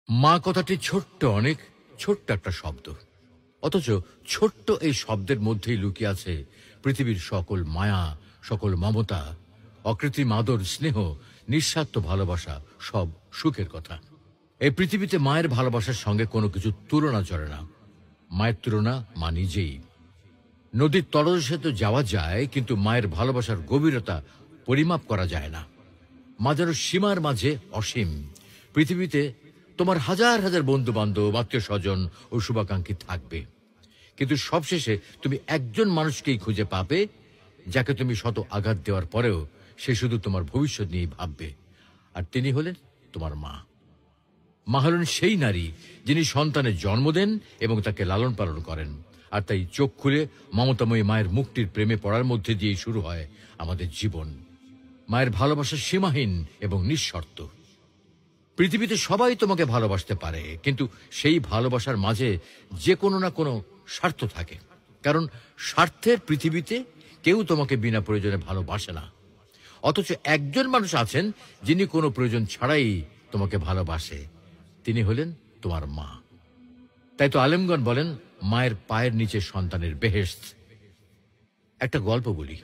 মা কথাটি ছোট্ট, অনেক ছোট্ট একটা শব্দ। অথচ ছোট্ট এই শব্দের মধ্যেই লুকিয়ে আছে পৃথিবীর সকল মায়া, সকল মমতা, অকৃত্রিম আদর, স্নেহ, নিঃস্বার্থ ভালোবাসা, সব সুখের কথা। এই পৃথিবীতে মায়ের ভালোবাসার সঙ্গে কোনো কিছু তুলনা চলে না। মায়ের তুলনা মা নিজেই। নদীর তলদেশে তো যাওয়া যায়, কিন্তু মায়ের ভালোবাসার গভীরতা পরিমাপ করা যায় না। মা যেন সীমার মাঝে অসীম। পৃথিবীতে তোমার হাজার হাজার বন্ধু বান্ধব, আত্মীয় স্বজন ও শুভাকাঙ্ক্ষী থাকবে, কিন্তু সবশেষে তুমি একজন মানুষকেই খুঁজে পাবে, যাকে তুমি শত আঘাত দেওয়ার পরেও সে শুধু তোমার ভবিষ্যৎ নিয়েই ভাববে। আর তিনি হলেন তোমার মা। মা হলেন সেই নারী যিনি সন্তানের জন্ম দেন এবং তাকে লালন পালন করেন। আর তাই চোখ খুলে মমতাময়ী মায়ের মুক্তির প্রেমে পড়ার মধ্যে দিয়েই শুরু হয় আমাদের জীবন। মায়ের ভালোবাসা সীমাহীন এবং নিঃশর্ত। পৃথিবীতে সবাই তোমাকে ভালোবাসতে পারে, কিন্তু সেই ভালোবাসার মাঝে যে কোনো না কোনো স্বার্থ থাকে। কারণ স্বার্থের পৃথিবীতে কেউ তোমাকে বিনা প্রয়োজনে ভালোবাসে না। অথচ একজন মানুষ আছেন যিনি কোনো প্রয়োজন ছাড়াই তোমাকে ভালোবাসে। তিনি হলেন তোমার মা। তাই তো আলেমগণ বলেন, মায়ের পায়ের নিচে সন্তানের বেহেশত। একটা গল্প বলি।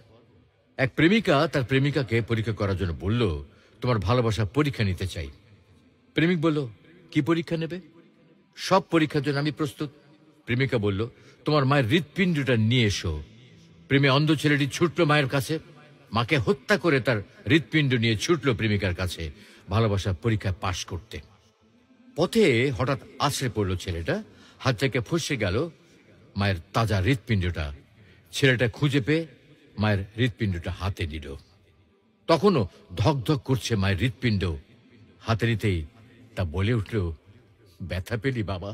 এক প্রেমিকা তার প্রেমিকাকে পরীক্ষা করার জন্য বলল, তোমার ভালোবাসা পরীক্ষা নিতে চাই। প্রেমিক বলল, কি পরীক্ষা নেবে? সব পরীক্ষার জন্য আমি প্রস্তুত। প্রেমিকা বলল, তোমার মায়ের হৃৎপিণ্ডটা নিয়ে এসো। প্রেমে অন্ধ ছেলেটি ছুটল মায়ের কাছে। মাকে হত্যা করে তার হৃৎপিণ্ড নিয়ে ছুটল প্রেমিকার কাছে ভালোবাসার পরীক্ষায় পাশ করতে। পথে হঠাৎ আছড়ে পড়ল ছেলেটা। হাত থেকে ফসে গেল মায়ের তাজা হৃৎপিণ্ডটা। ছেলেটা খুঁজে পেয়ে মায়ের হৃৎপিণ্ডটা হাতে নিল। তখনও ধকধক করছে মায়ের হৃৎপিণ্ড। হাতে নিতেই তা বলে উঠল, ব্যথা পেলি বাবা?